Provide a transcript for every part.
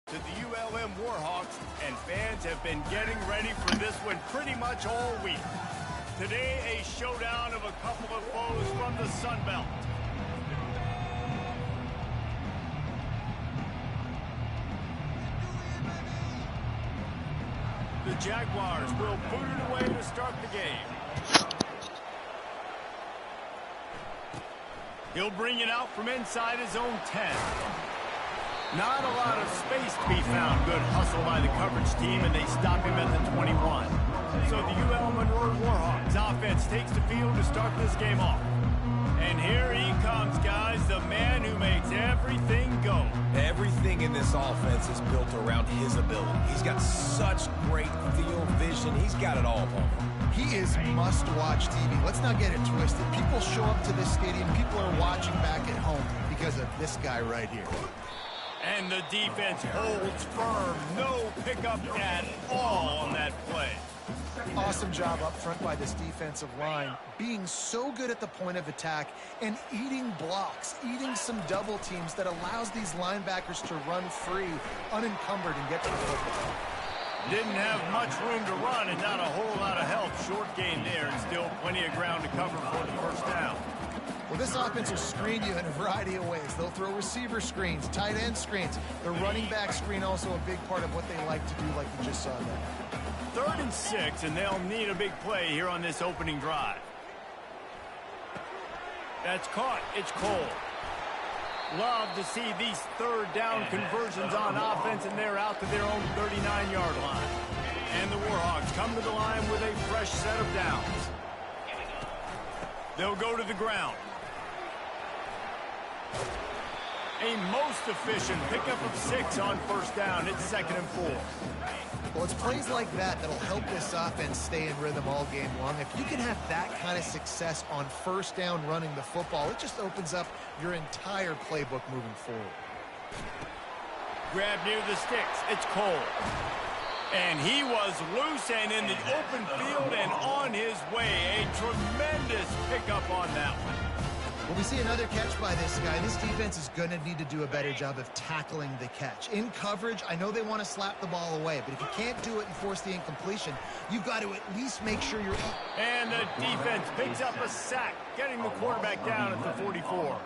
To the ULM Warhawks, and fans have been getting ready for this one pretty much all week. Today, a showdown of a couple of foes from the Sun Belt. The Jaguars will boot it away to start the game. He'll bring it out from inside his own 10. Not a lot of space to be found. Good hustle by the coverage team, and they stop him at the 21. So the UL Monroe Warhawks offense takes the field to start this game off. And here he comes, guys, the man who makes everything go. Everything in this offense is built around his ability. He's got such great field vision. He's got it all upon him. He is must-watch TV. Let's not get it twisted. People show up to this stadium. People are watching back at home because of this guy right here. And the defense holds firm. No pickup at all on that play. Awesome job up front by this defensive line, being so good at the point of attack and eating blocks, eating some double teams that allows these linebackers to run free, unencumbered, and get to the football. Didn't have much room to run and not a whole lot of help. Short gain there, and still plenty of ground to cover for the first down. Well, this offense will screen you in a variety of ways. They'll throw receiver screens, tight end screens. The running back screen also a big part of what they like to do, like you just saw there. 3rd and 6, and they'll need a big play here on this opening drive. That's caught. It's Cole. Love to see these 3rd down conversions on offense, and they're out to their own 39-yard line. And the Warhawks come to the line with a fresh set of downs. They'll go to the ground. A most efficient pickup of 6 on first down. It's 2nd and 4. Well, it's plays like that that'll help this offense stay in rhythm all game long. If you can have that kind of success on first down running the football, it just opens up your entire playbook moving forward. Grab near the sticks. It's Cole. And he was loose and in the open field and on his way. A tremendous pickup on that one. Well, we see another catch by this guy. This defense is going to need to do a better job of tackling the catch. In coverage, I know they want to slap the ball away, but if you can't do it and force the incompletion, you've got to at least make sure you're... And the defense picks up a sack, getting the quarterback down at the 44.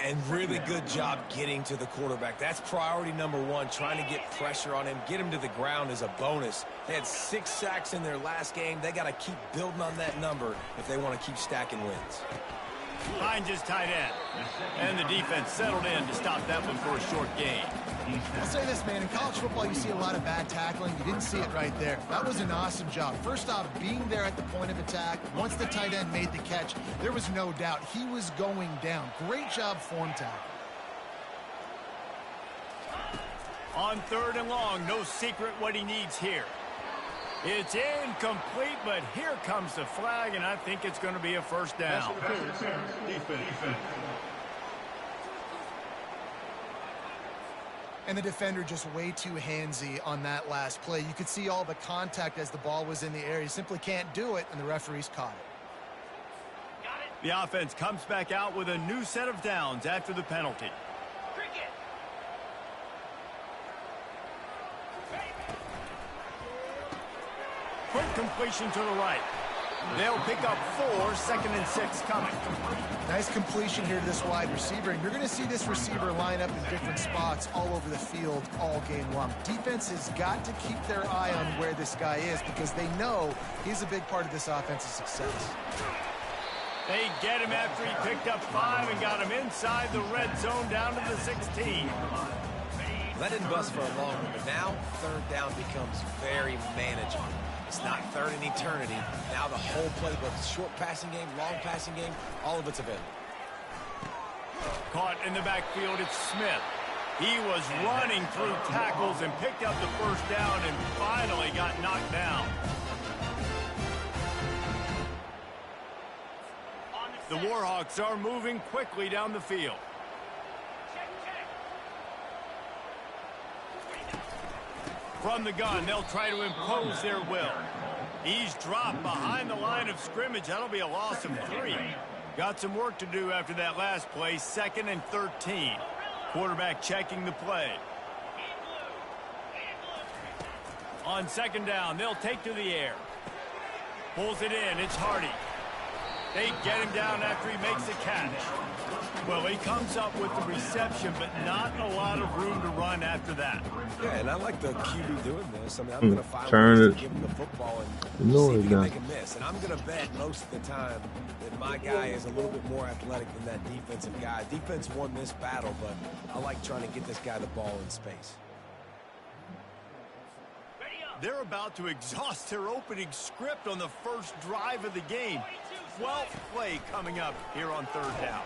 And really good job getting to the quarterback. That's priority number 1, trying to get pressure on him. Get him to the ground is a bonus. They had 6 sacks in their last game. They got to keep building on that number if they want to keep stacking wins. Finds his tight end. And the defense settled in to stop that one for a short gain. I'll say this, man. In college football, you see a lot of bad tackling. You didn't see it right there. That was an awesome job. First off, being there at the point of attack. Once the tight end made the catch, there was no doubt he was going down. Great job form tackle. On 3rd and long, no secret what he needs here. It's incomplete, but here comes the flag, and I think it's going to be a first down. And the defender just way too handsy on that last play. You could see all the contact as the ball was in the air. He simply can't do it, and the referees caught it. The offense comes back out with a new set of downs after the penalty. Quick completion to the right. They'll pick up 4, 2nd and 6 coming. Nice completion here to this wide receiver. And you're going to see this receiver line up in different spots all over the field all game long. Defense has got to keep their eye on where this guy is because they know he's a big part of this offensive success. They get him after he picked up 5 and got him inside the red zone down to the 16. That didn't bust for a long one, but now 3rd down becomes very manageable. It's not 3rd in eternity. Now the whole playbook, short passing game, long passing game, all of it's available. Caught in the backfield, it's Smith. He was running through tackles and picked up the first down and finally got knocked down. The Warhawks are moving quickly down the field. From the gun, they'll try to impose their will. He's dropped behind the line of scrimmage. That'll be a loss of 3. Got some work to do after that last play. 2nd and 13. Quarterback checking the play. On second down, they'll take to the air. Pulls it in. It's Hardy. They get him down after he makes a catch. Well, he comes up with the reception, but not a lot of room to run after that. Yeah, and I like the QB doing this. I mean, I'm going to find ways to give him the football and see if he can make a miss. And I'm going to bet most of the time that my guy is a little bit more athletic than that defensive guy. Defense won this battle, but I like trying to get this guy the ball in space. They're about to exhaust their opening script on the first drive of the game. 12th play coming up here on third down.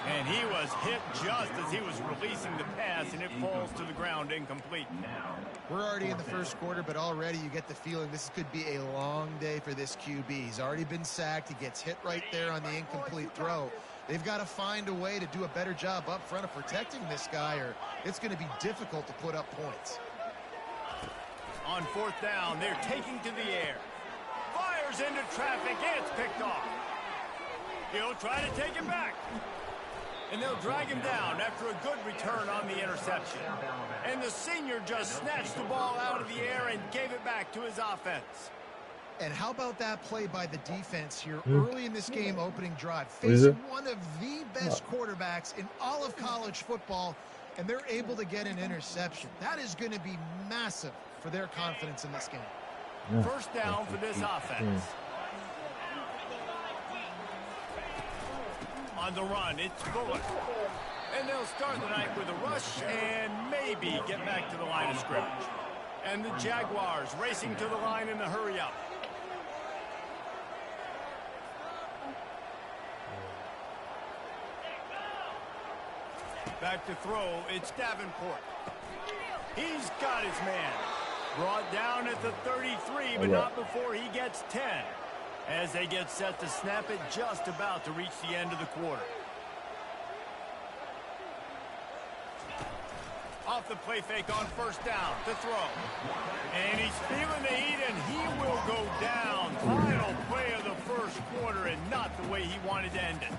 And he was hit just as he was releasing the pass, and it falls to the ground incomplete. We're already in the first quarter, but already you get the feeling this could be a long day for this QB. He's already been sacked. He gets hit right there on the incomplete throw. They've got to find a way to do a better job up front of protecting this guy, or it's going to be difficult to put up points. On fourth down, they're taking to the air. Fires into traffic, and it's picked off. He'll try to take it back. And they'll drag him down after a good return on the interception. And the senior just snatched the ball out of the air and gave it back to his offense. And how about that play by the defense here early in this game opening drive, facing one of the best quarterbacks in all of college football, and they're able to get an interception. That is going to be massive for their confidence in this game. First down for this offense. On the run, it's Bullock. And they'll start the night with a rush and maybe get back to the line of scrimmage. And the Jaguars racing to the line in a hurry-up. Back to throw, it's Davenport. He's got his man. Brought down at the 33, but not before he gets 10. As they get set to snap it, just about to reach the end of the quarter. Off the play fake on first down to throw. And he's feeling the heat, and he will go down. Final play of the first quarter, and not the way he wanted to end it.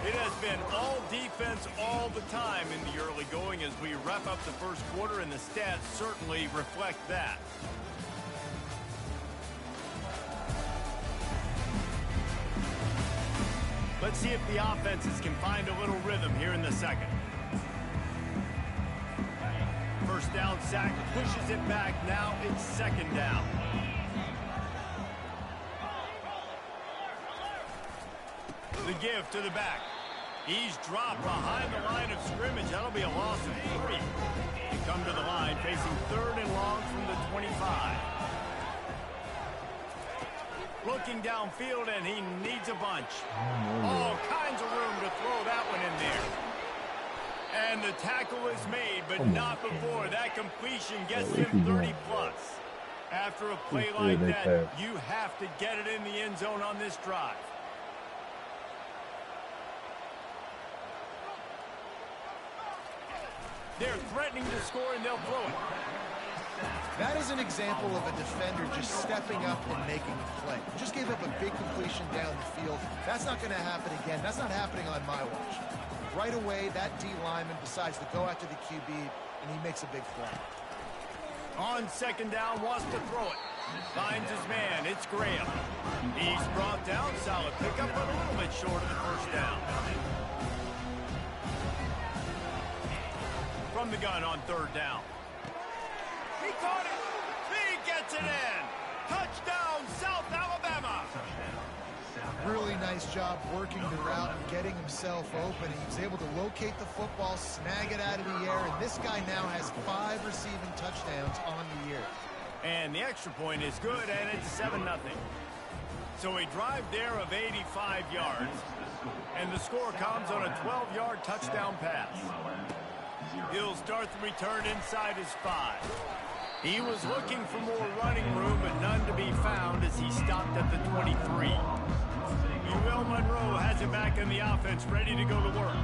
It has been all defense all the time in the early going as we wrap up the first quarter, and the stats certainly reflect that. Let's see if the offenses can find a little rhythm here in the second. First down sack, pushes it back. Now it's second down. The give to the back. He's dropped behind the line of scrimmage. That'll be a loss of 3. They come to the line facing third and long from the 25. Looking downfield, and he needs a bunch. All kinds of room to throw that one in there. And the tackle is made, but not before that completion gets him 30+. After a play like that, you have to get it in the end zone on this drive. They're threatening to score, and they'll throw it. That is an example of a defender just stepping up and making a play. Just gave up a big completion down the field. That's not going to happen again. That's not happening on my watch. Right away, that D lineman decides to go after the QB, and he makes a big play. On second down, wants to throw it. Finds his man. It's Graham. He's brought down. Solid pickup, but a little bit short of the first down. From the gun on third down. He caught it. He gets it in. Touchdown, South Alabama. Really nice job working the route and getting himself open. He was able to locate the football, snag it out of the air, and this guy now has 5 receiving touchdowns on the year. And the extra point is good, and it's 7-0. So a drive there of 85 yards, and the score comes on a 12-yard touchdown pass. He'll start the return inside his 5. He was looking for more running room, but none to be found as he stopped at the 23. Will Monroe has it back in the offense, ready to go to work.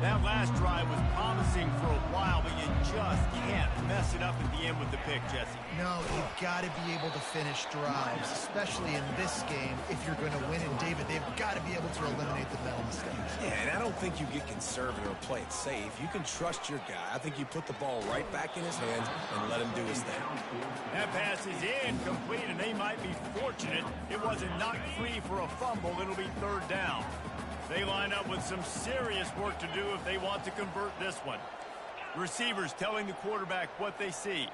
That last drive was promising for a while, but you just can't mess it up at the end with the pick, Jesse. No, you've got to be able to finish drives, especially in this game if you're going to win. And, David, they've got to be able to eliminate the mental mistakes. Yeah, and I don't don't think you get conservative or play it safe. You can trust your guy. I think you put the ball right back in his hands and let him do his thing. That pass is incomplete, and they might be fortunate it wasn't knocked free for a fumble. It'll be third down. They line up with some serious work to do if they want to convert this one. Receivers telling the quarterback what they see.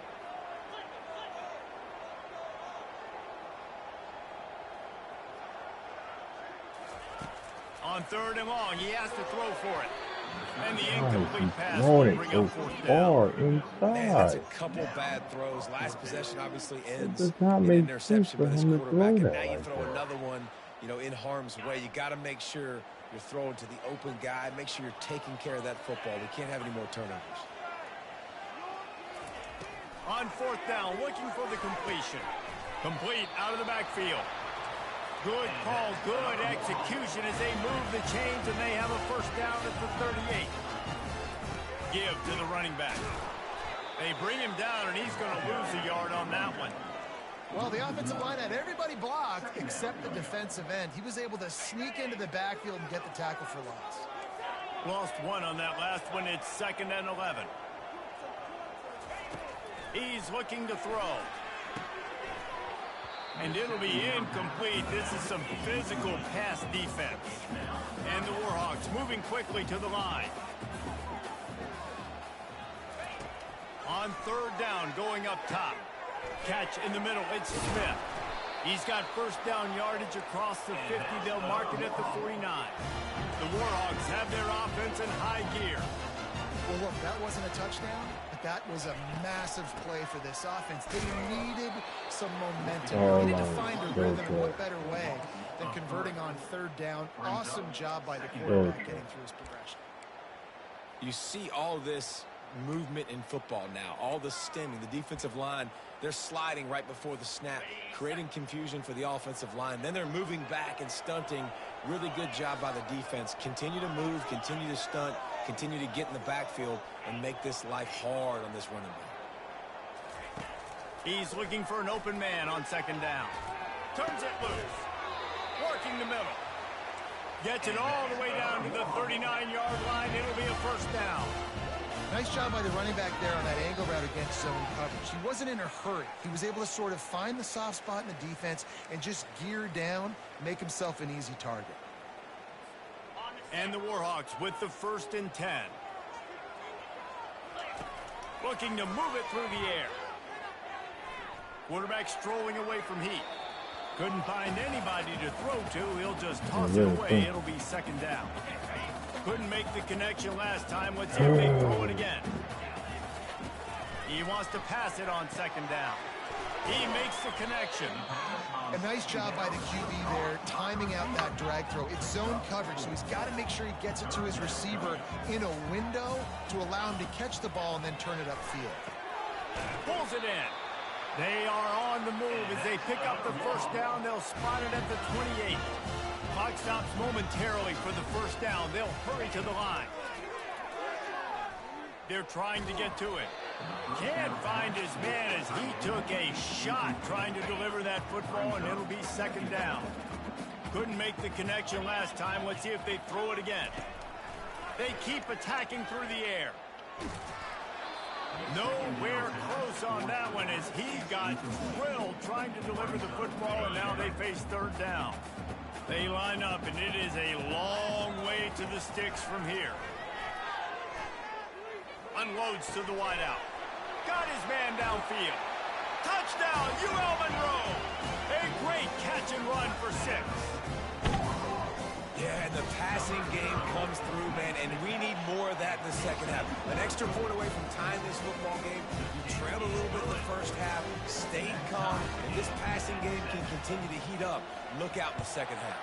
On third and long, he has to throw for it. And the incomplete pass will bring up fourth down. Man, that's a couple bad throws. Last possession obviously ends in not an make interception by this sense for him to quarterback. throw And now that you like throw that. another one, in harm's way. You got to make sure you're throwing to the open guy. Make sure you're taking care of that football. We can't have any more turnovers. On fourth down, looking for the completion. Complete out of the backfield. Good call, good execution as they move the chains, and they have a first down at the 38. Give to the running back. They bring him down, and he's going to lose a yard on that one. Well, the offensive line had everybody blocked except the defensive end. He was able to sneak into the backfield and get the tackle for loss. Lost one on that last one. It's 2nd and 11. He's looking to throw. And it'll be incomplete. This is some physical pass defense. And the Warhawks moving quickly to the line. On third down, going up top. Catch in the middle, it's Smith. He's got first down yardage across the 50. They'll mark it at the 49. The Warhawks have their offense in high gear. Well, look, that wasn't a touchdown, but that was a massive play for this offense. They needed some momentum. They needed to find a rhythm, and what better way than converting on third down. Awesome job by the quarterback getting through his progression. You see all this movement in football now, all the stemming, the defensive line, they're sliding right before the snap, creating confusion for the offensive line. Then they're moving back and stunting. Really good job by the defense. Continue to move, continue to stunt, continue to get in the backfield and make this life hard on this running back. He's looking for an open man on second down. Turns it loose. Working the middle. Gets it all the way down to the 39-yard line. It'll be a first down. Nice job by the running back there on that angle route against zone coverage. He wasn't in a hurry. He was able to sort of find the soft spot in the defense and just gear down, make himself an easy target. And the Warhawks with the 1st and 10. Looking to move it through the air. Quarterback strolling away from heat. Couldn't find anybody to throw to. He'll just toss it away. It'll be 2nd down. Couldn't make the connection last time. Let's see if they throw it again. He wants to pass it on 2nd down. He makes the connection. A nice job by the QB there, timing out that drag throw. It's zone coverage, so he's got to make sure he gets it to his receiver in a window to allow him to catch the ball and then turn it upfield. Pulls it in. They are on the move as they pick up the first down. They'll spot it at the 28. Clock stops momentarily for the first down. They'll hurry to the line. They're trying to get to it. Can't find his man as he took a shot trying to deliver that football, and it'll be 2nd down. Couldn't make the connection last time. Let's see if they throw it again. They keep attacking through the air. Nowhere close on that one as he got drilled trying to deliver the football, and now they face 3rd down. They line up, and it is a long way to the sticks from here. Unloads to the wideout. Got his man downfield. Touchdown, UL Monroe. A great catch and run for 6. Yeah, and the passing game comes through, man, and we need more of that in the second half. An extra point away from tying this football game. You trailed a little bit in the first half, stayed calm, and this passing game can continue to heat up. Look out in the second half.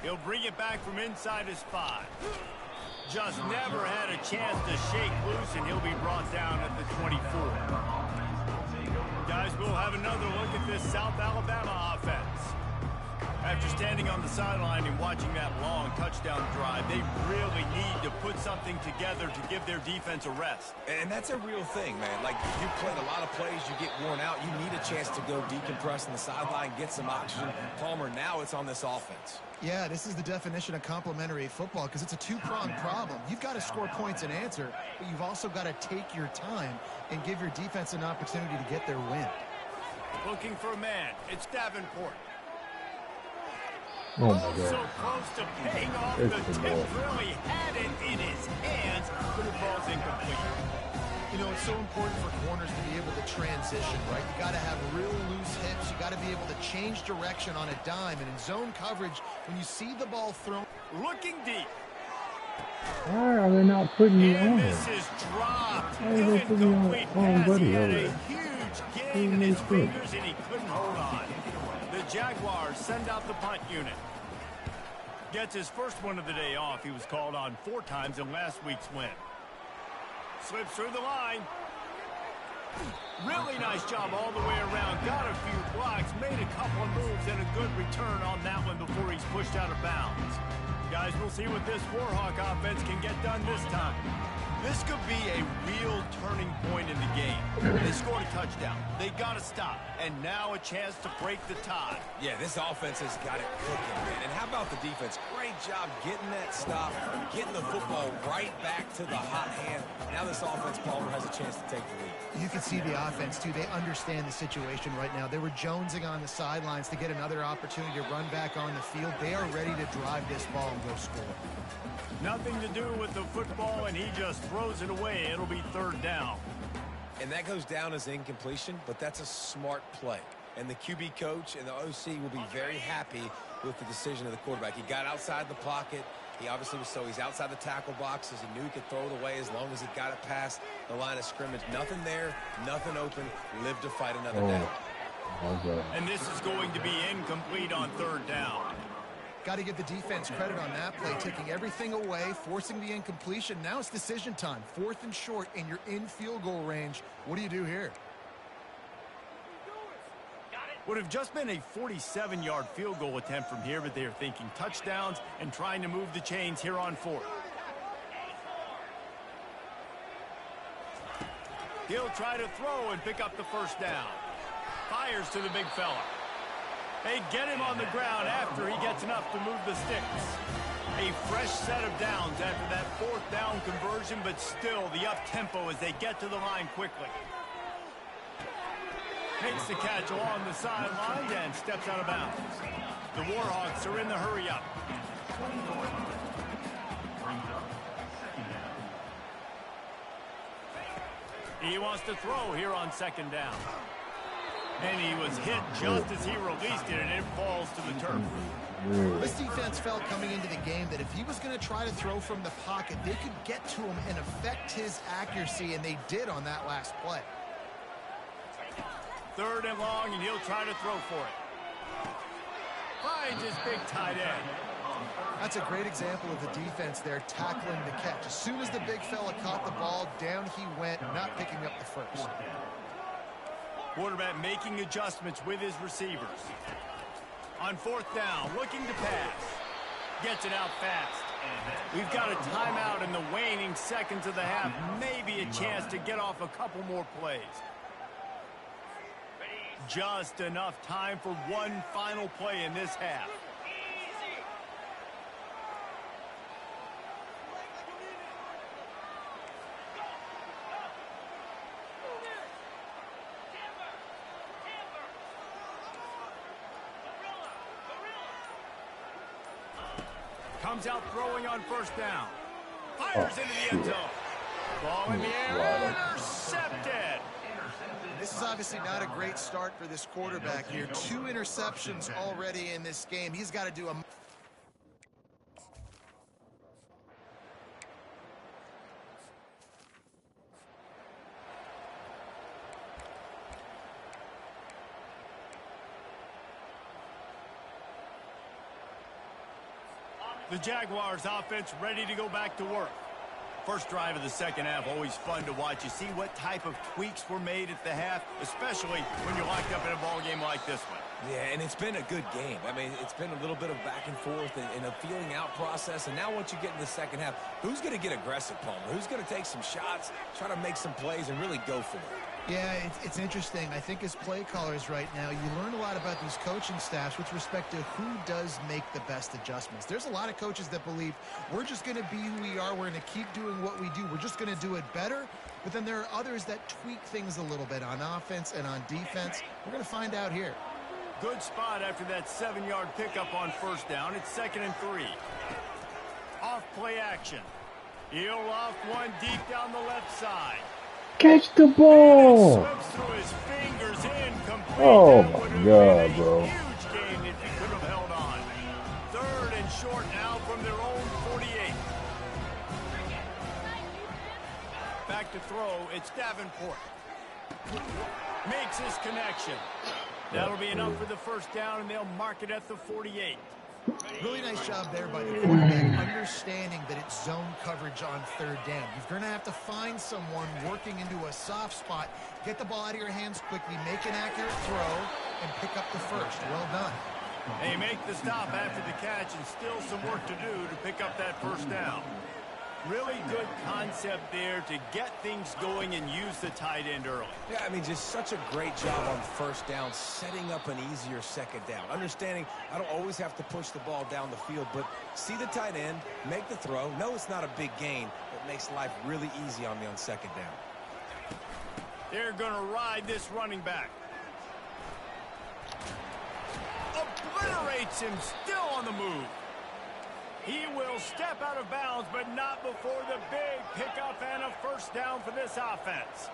He'll bring it back from inside his 5. Just never had a chance to shake loose, and he'll be brought down at the 24. Guys, we'll have another look at this South Alabama offense. After standing on the sideline and watching that long touchdown drive, they really need to put something together to give their defense a rest. And that's a real thing, man. Like, you played a lot of plays, you get worn out. You need a chance to go decompress on the sideline, get some oxygen. Palmer, now it's on this offense. Yeah, this is the definition of complementary football because it's a two-pronged problem. You've got to score points and answer, but you've also got to take your time and give your defense an opportunity to get their win. Looking for a man. It's Davenport. Oh, my God. So close to paying off. The tip really had it in his hands, but the ball's incomplete. You know, it's so important for corners to be able to transition, right? You got to have real loose hips. You got to be able to change direction on a dime. And in zone coverage, when you see the ball thrown, looking deep. Why are they not putting me on? This is dropped. Why are they putting me on Buddy He had over a there? huge gain in his fingers, and he couldn't hold on. The Jaguars send out the punt unit. Gets his first one of the day off. He was called on 4 times in last week's win. Slips through the line. Really nice job all the way around. Got a few blocks, made a couple of moves, and a good return on that one before he's pushed out of bounds. Guys, we'll see what this Warhawk offense can get done this time. This could be a real turning point in the game. They scored a touchdown. They got to stop. And now a chance to break the tie. Yeah, this offense has got it cooking, man. And how about the defense? Great job getting that stop, getting the football right back to the hot hand. Now this offense, Palmer, has a chance to take the lead. you can see the offense, too. They understand the situation right now. They were jonesing on the sidelines to get another opportunity to run back on the field. They are ready to drive this ball and go score. Nothing to do with the football, and he just throws it away. It'll be 3rd down. And that goes down as incompletion, but that's a smart play. And the QB coach and the OC will be very happy with the decision of the quarterback. He got outside the pocket. He obviously was he's outside the tackle boxes. He knew he could throw it away as long as he got it past the line of scrimmage. Nothing there, nothing open. Live to fight another down. And this is going to be incomplete on 3rd down. Got to give the defense credit on that play, taking everything away, forcing the incompletion. Now it's decision time. 4th and short, and you're in field goal range. What do you do here? Would have just been a 47-yard field goal attempt from here, but they are thinking touchdowns and trying to move the chains here on 4th. He'll try to throw and pick up the 1st down. Fires to the big fella. They get him on the ground after he gets enough to move the sticks. A fresh set of downs after that 4th down conversion, but still the up-tempo as they get to the line quickly. Makes the catch along the sideline and steps out of bounds. The Warhawks are in the hurry-up. He wants to throw here on 2nd down. And he was hit just as he released it, and it falls to the turf. This defense felt coming into the game that if he was going to try to throw from the pocket, they could get to him and affect his accuracy, and they did on that last play. 3rd and long, and he'll try to throw for it. Finds his big tight end. That's a great example of the defense there tackling the catch. As soon as the big fella caught the ball, down he went, not picking up the 1st. Quarterback making adjustments with his receivers. On 4th down, looking to pass. Gets it out fast. We've got a timeout in the waning seconds of the half. Maybe a chance to get off a couple more plays. Just enough time for one final play in this half. Comes out throwing on 1st down. Fires into the end zone. Ball in the air, intercepted. This is obviously not a great start for this quarterback here. 2 interceptions already in this game. He's got to do a... The Jaguars offense ready to go back to work. First drive of the second half, always fun to watch. You see what type of tweaks were made at the half, especially when you're locked up in a ball game like this one. Yeah, and it's been a good game. I mean, it's been a little bit of back and forth and a feeling out process. And now once you get in the second half, who's going to get aggressive, Palmer? Who's going to take some shots, try to make some plays, and really go for it? Yeah, it's interesting. I think as play callers right now, you learn a lot about these coaching staffs with respect to who does make the best adjustments. There's a lot of coaches that believe we're just going to be who we are. We're going to keep doing what we do. We're just going to do it better. But then there are others that tweak things a little bit on offense and on defense. We're going to find out here. Good spot after that 7-yard pickup on first down. It's 2nd and 3. Off play action. He'll loft one deep down the left side. Catch the ball. Slips through his fingers, incomplete. Oh That would my have God, been a bro. huge gain if he could have held on. 3rd and short now from their own 48. Back to throw, it's Davenport. Makes his connection. That'll be enough for the first down, and they'll mark it at the 48. Really nice job there by the quarterback, understanding that it's zone coverage on 3rd down. You're going to have to find someone working into a soft spot, get the ball out of your hands quickly, make an accurate throw, and pick up the first. Well done. They make the stop after the catch, and still some work to do to pick up that first down. Really good concept there to get things going and use the tight end early. Yeah, I mean, just such a great job on first down, setting up an easier second down. Understanding I don't always have to push the ball down the field, but see the tight end, make the throw. No, it's not a big gain, but makes life really easy on me on second down. They're going to ride this running back. Obliterates him, still on the move. He will step out of bounds, but not before the big pickup and a first down for this offense.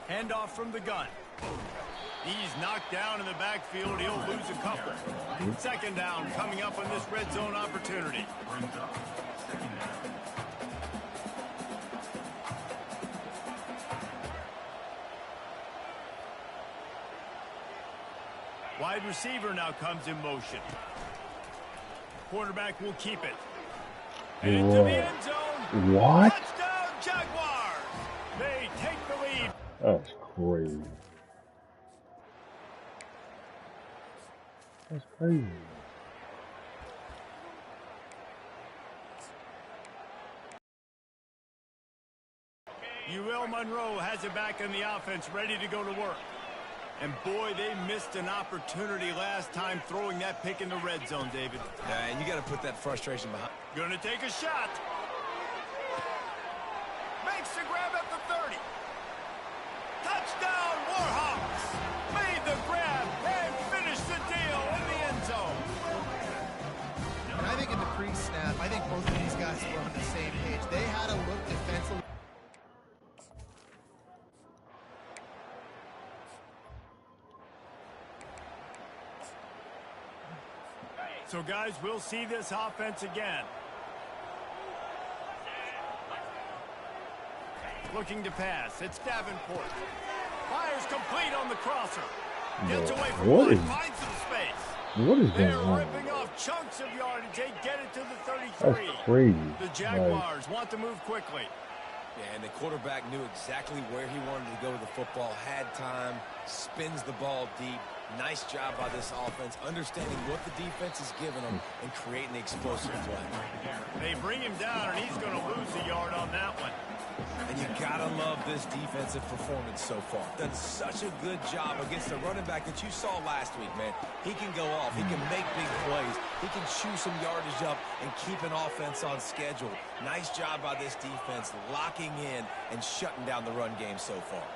Handoff from the gun. He's knocked down in the backfield. He'll lose a couple. 2nd down coming up on this red zone opportunity. Wide receiver now comes in motion. Quarterback will keep it. And into the end zone. What? Touchdown, Jaguars. They take the lead. That's crazy. That's crazy. UL Monroe has it back in the offense, ready to go to work. And boy, they missed an opportunity last time throwing that pick in the red zone, David. Yeah, and you got to put that frustration behind. Gonna take a shot. Makes the grab at the 30. Touchdown, Warhawks. Made the grab and finished the deal in the end zone. And I think in the pre-snap, I think both of these guys were on the same page. They had to look defensively. So, guys, we'll see this offense again. Looking to pass. It's Davenport. Fires complete on the crosser. Gets away from one, finds some space. What is They're going on? ripping off chunks of yardage. They get it to the 33. That's crazy. The Jaguars want to move quickly. Yeah, and the quarterback knew exactly where he wanted to go with the football, had time, spins the ball deep. Nice job by this offense, understanding what the defense is giving them and creating the explosive play. They bring him down, and he's going to lose a yard on that one. And you got to love this defensive performance so far. Done such a good job against the running back that you saw last week, man. He can go off. He can make big plays. He can chew some yardage up and keep an offense on schedule. Nice job by this defense locking in and shutting down the run game so far.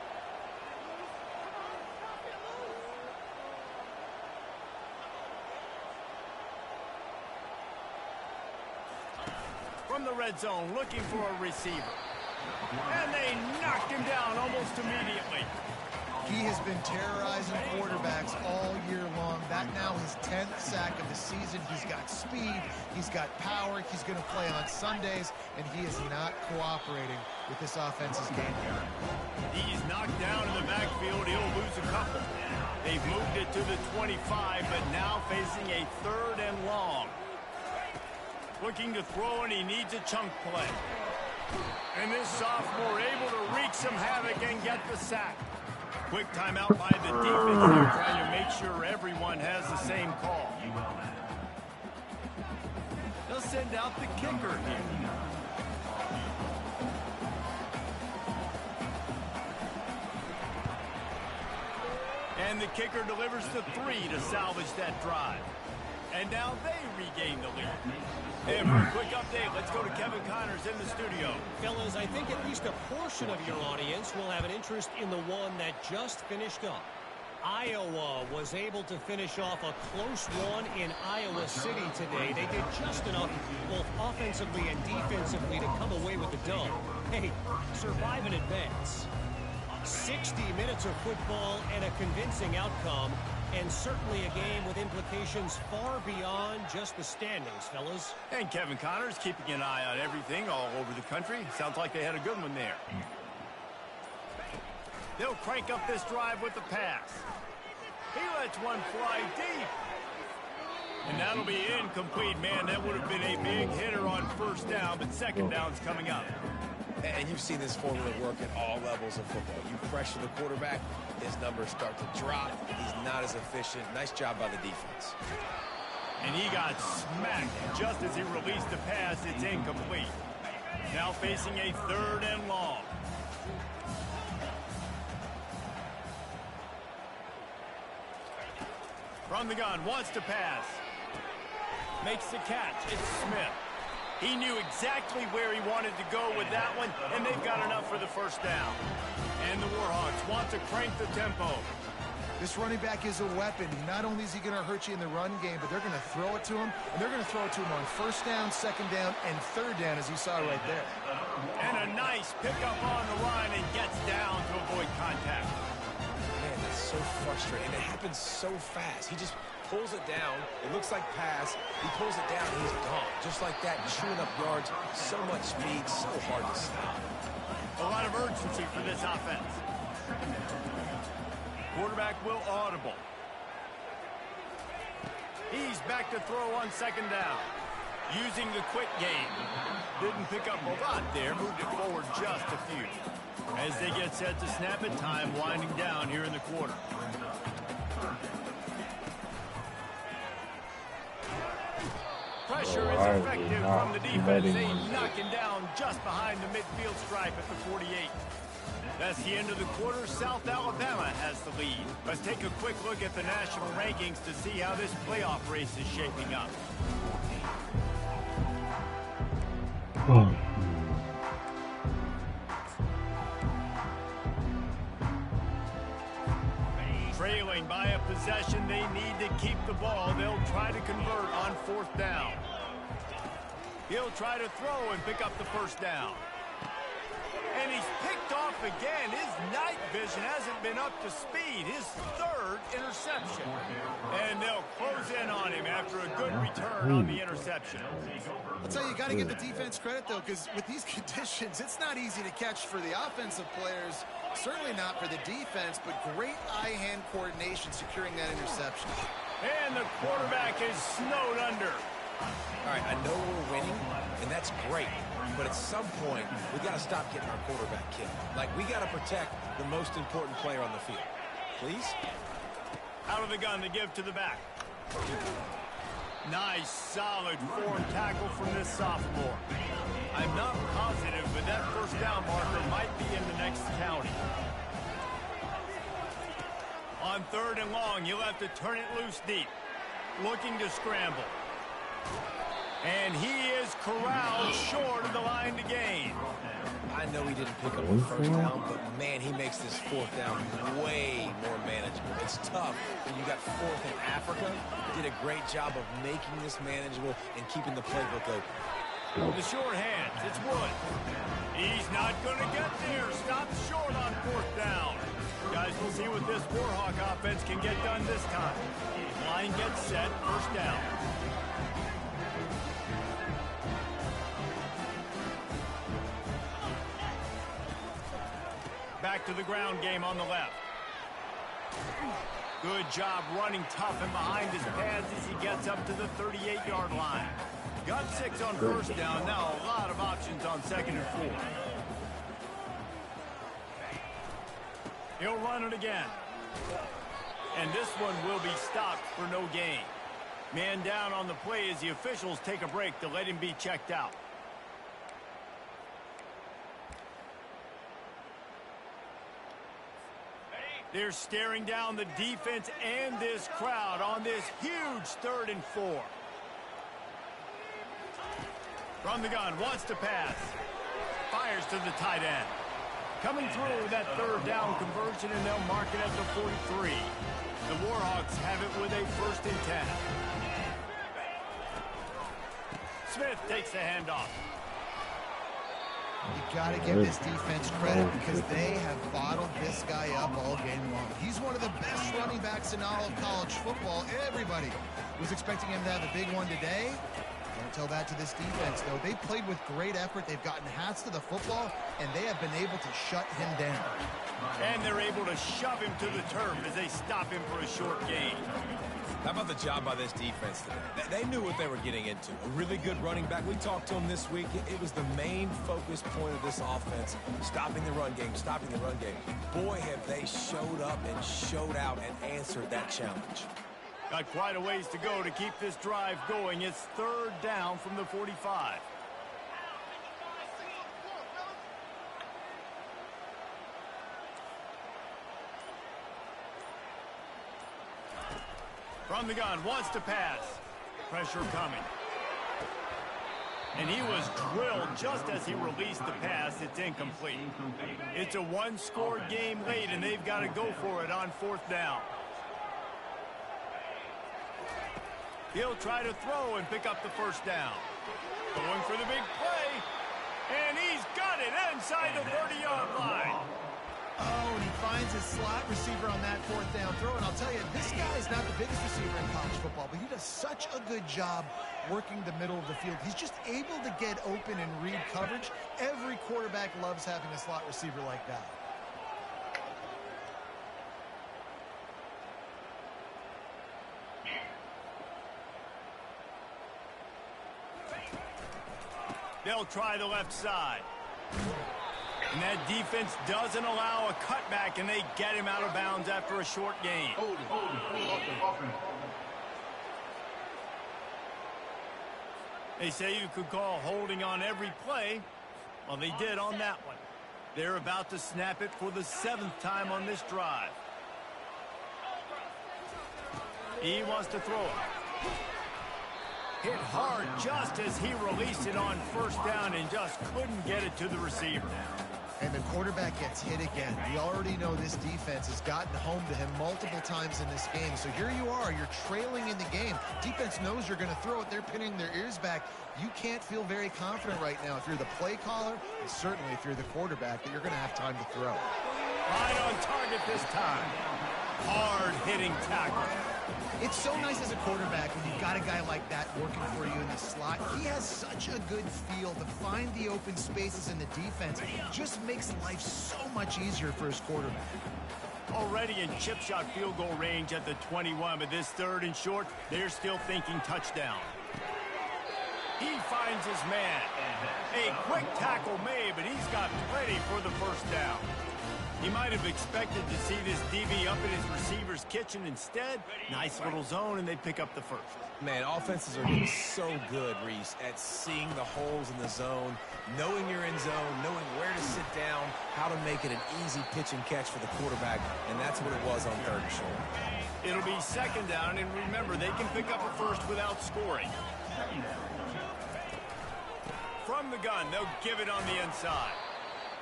From the red zone, looking for a receiver. And they knocked him down almost immediately. He has been terrorizing quarterbacks all year long. That now his 10th sack of the season. He's got speed, he's got power, he's going to play on Sundays, and he is not cooperating with this offense's game plan. He's knocked down in the backfield. He'll lose a couple. They've moved it to the 25, but now facing a 3rd and long. Looking to throw, and he needs a chunk play. And this sophomore able to wreak some havoc and get the sack. Quick timeout by the defense here, trying to make sure everyone has the same call. They'll send out the kicker here. And the kicker delivers the 3 to salvage that drive. And now they regain the lead. And for a quick update, let's go to Kevin Connors in the studio. Fellas, I think at least a portion of your audience will have an interest in the one that just finished up. Iowa was able to finish off a close one in Iowa City today. They did just enough, both offensively and defensively, to come away with the dub. Hey, survive and advance. 60 minutes of football and a convincing outcome, and certainly a game with implications far beyond just the standings, fellas. And Kevin Connors keeping an eye on everything all over the country. Sounds like they had a good one there. They'll crank up this drive with the pass. He lets one fly deep. And that'll be incomplete. Man, that would have been a big hitter on 1st down, but 2nd down's coming up. And you've seen this formula work at all levels of football. You pressure the quarterback, his numbers start to drop. He's not as efficient. Nice job by the defense. And he got smacked just as he released the pass. It's incomplete. Now facing a 3rd and long. From the gun, wants to pass. Makes the catch. It's Smith. He knew exactly where he wanted to go with that one, and they've got enough for the 1st down. And the Warhawks want to crank the tempo. This running back is a weapon. Not only is he going to hurt you in the run game, but they're going to throw it to him, and they're going to throw it to him on 1st down, 2nd down, and 3rd down, as you saw right there. And a nice pickup on the line, and gets down to avoid contact. Man, that's so frustrating. It happens so fast. He just pulls it down. It looks like pass. He pulls it down, and he's gone. Just like that, chewing up yards. So much speed, so hard to stop. A lot of urgency for this offense. Quarterback will audible. He's back to throw on 2nd down. Using the quick game. Didn't pick up a lot there. Moved it forward just a few. As they get set to snap it, time winding down here in the quarter. Pressure is effective from the defense. They knock him down just behind the midfield stripe at the 48. That's the end of the quarter. South Alabama has the lead. Let's take a quick look at the national rankings to see how this playoff race is shaping up. Trailing by a possession, they need to keep the ball. They'll try to convert on 4th down. He'll try to throw and pick up the 1st down. And he's picked off again. His night vision hasn't been up to speed. His 3rd interception. And they'll close in on him after a good return on the interception. I'll tell you, you got to give the defense credit, though, because with these conditions, it's not easy to catch for the offensive players. Certainly not for the defense, but great eye-hand coordination securing that interception. And the quarterback is snowed under. All right, I know we're winning, and that's great. But at some point, we got to stop getting our quarterback killed. Like, we got to protect the most important player on the field. Please? Out of the gun to give to the back. Nice, solid form tackle from this sophomore. I'm not positive, but that 1st down marker might be in the next county. On 3rd and long, you'll have to turn it loose deep. Looking to scramble. And he is corralled short of the line to gain. I know he didn't pick up the 1st down, but, man, he makes this 4th down way more manageable. It's tough when you got 4th in Africa. He did a great job of making this manageable and keeping the playbook open. The short hands, it's Wood. He's not going to get there. Stopped short on 4th down. Guys, we'll see what this Warhawk offense can get done this time. Line gets set, first down. Back to the ground game on the left. Good job running tough and behind his pads as he gets up to the 38-yard line. Got 6 on first down. Now a lot of options on 2nd and 4. He'll run it again. And this one will be stopped for no gain. Man down on the play as the officials take a break to let him be checked out. They're staring down the defense and this crowd on this huge 3rd and 4. From the gun, wants to pass. Fires to the tight end. Coming through that 3rd down conversion, and they'll mark it at the 43. The Warhawks have it with a 1st and 10. Smith takes the handoff. You got to give this defense credit because they have bottled this guy up all game long. He's one of the best running backs in all of college football. Everybody was expecting him to have a big one today. Don't tell that to this defense, though. They played with great effort. They've gotten hats to the football, and they have been able to shut him down. And they're able to shove him to the turf as they stop him for a short gain. How about the job by this defense today? They knew what they were getting into. A really good running back. We talked to him this week. It was the main focus point of this offense. Stopping the run game, stopping the run game. Boy, have they showed up and showed out and answered that challenge. Got quite a ways to go to keep this drive going. It's 3rd down from the 45. From the gun, wants to pass. Pressure coming. And he was drilled just as he released the pass. It's incomplete. It's a one-score game late, and they've got to go for it on 4th down. He'll try to throw and pick up the 1st down. Going for the big play. And he's got it inside the 30-yard line. Oh, and he finds his slot receiver on that 4th down throw. And I'll tell you, this guy is not the biggest receiver in college football, but he does such a good job working the middle of the field. He's just able to get open and read coverage. Every quarterback loves having a slot receiver like that. They'll try the left side. And that defense doesn't allow a cutback, and they get him out of bounds after a short gain. They say you could call holding on every play. Well, they did on that one. They're about to snap it for the 7th time on this drive. He wants to throw it. Hit hard just as he released it on 1st down and just couldn't get it to the receiver. And the quarterback gets hit again. We already know this defense has gotten home to him multiple times in this game. So here you are, you're trailing in the game. Defense knows you're going to throw it. They're pinning their ears back. You can't feel very confident right now if you're the play caller, and certainly if you're the quarterback, that you're going to have time to throw. Right on target this time. Hard-hitting tackle. It's so nice as a quarterback when you've got a guy like that working for you in the slot. He has such a good feel to find the open spaces in the defense. It just makes life so much easier for his quarterback. Already in chip shot field goal range at the 21, but this 3rd and short, they're still thinking touchdown. He finds his man. A quick tackle made, but he's got plenty for the 1st down. He might have expected to see this DB up in his receiver's kitchen. Instead, nice little zone, and they pick up the 1st. Man, offenses are getting so good, Reese, at seeing the holes in the zone, knowing you're in zone, knowing where to sit down, how to make it an easy pitch and catch for the quarterback, and that's what it was on 3rd and short. It'll be 2nd down, and remember, they can pick up a 1st without scoring. From the gun, they'll give it on the inside.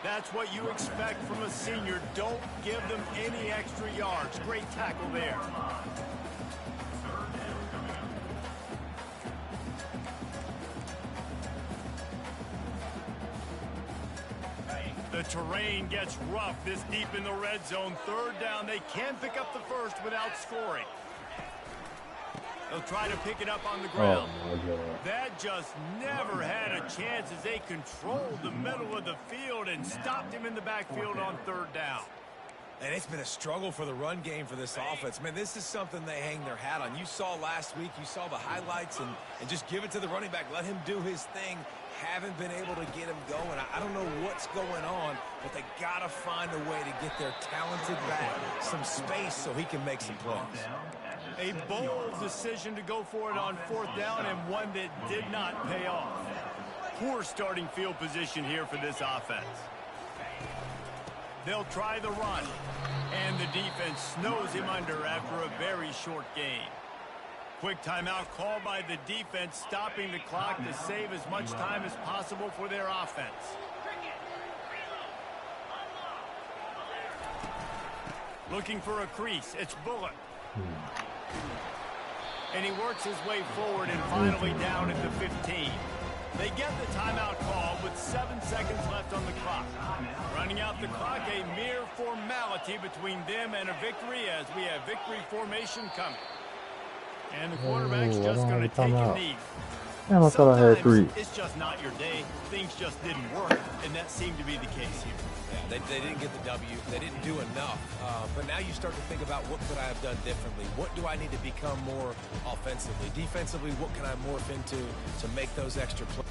That's what you expect from a senior. Don't give them any extra yards. Great tackle there. The terrain gets rough this deep in the red zone. 3rd down, they can pick up the 1st without scoring. They'll try to pick it up on the Oh ground. my God. That just never had a chance as they controlled the middle of the field and stopped him in the backfield on 3rd down. And it's been a struggle for the run game for this offense. Man, this is something they hang their hat on. You saw last week, you saw the highlights, and just give it to the running back. Let him do his thing. Haven't been able to get him going. I don't know what's going on, but they got to find a way to get their talented back some space so he can make some plays. A bold decision to go for it on 4th down, and one that did not pay off. Poor starting field position here for this offense. They'll try the run, and the defense snows him under after a very short gain. Quick timeout called by the defense, stopping the clock to save as much time as possible for their offense. Looking for a crease, it's Bullock. And he works his way forward and finally down at the 15. They get the timeout call with 7 seconds left on the clock. Running out the clock, a mere formality between them and a victory as we have victory formation coming. And the quarterback's just going to take a knee. Damn, I thought I had 3. Sometimes it's just not your day. Things just didn't work, and that seemed to be the case here. Yeah, they didn't get the W. They didn't do enough. But now you start to think about what could I have done differently? What do I need to become more offensively? Defensively, what can I morph into to make those extra plays?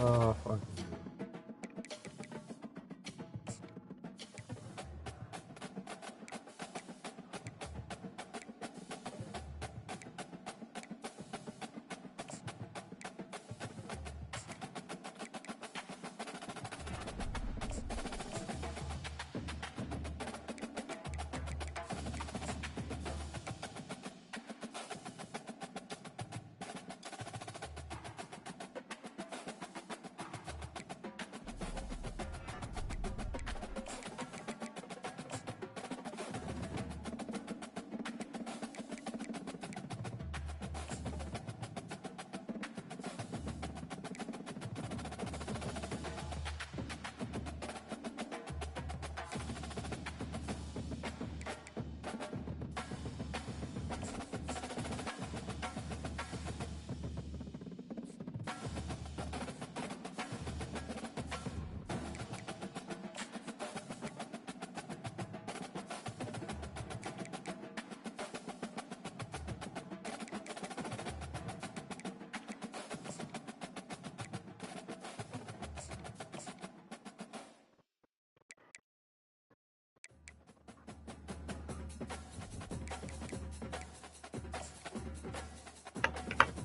Fuck.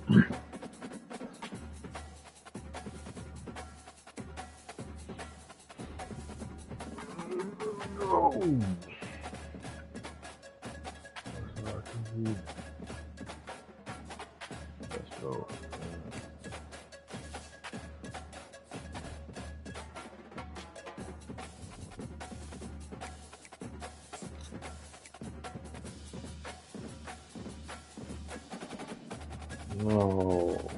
Let's go. No.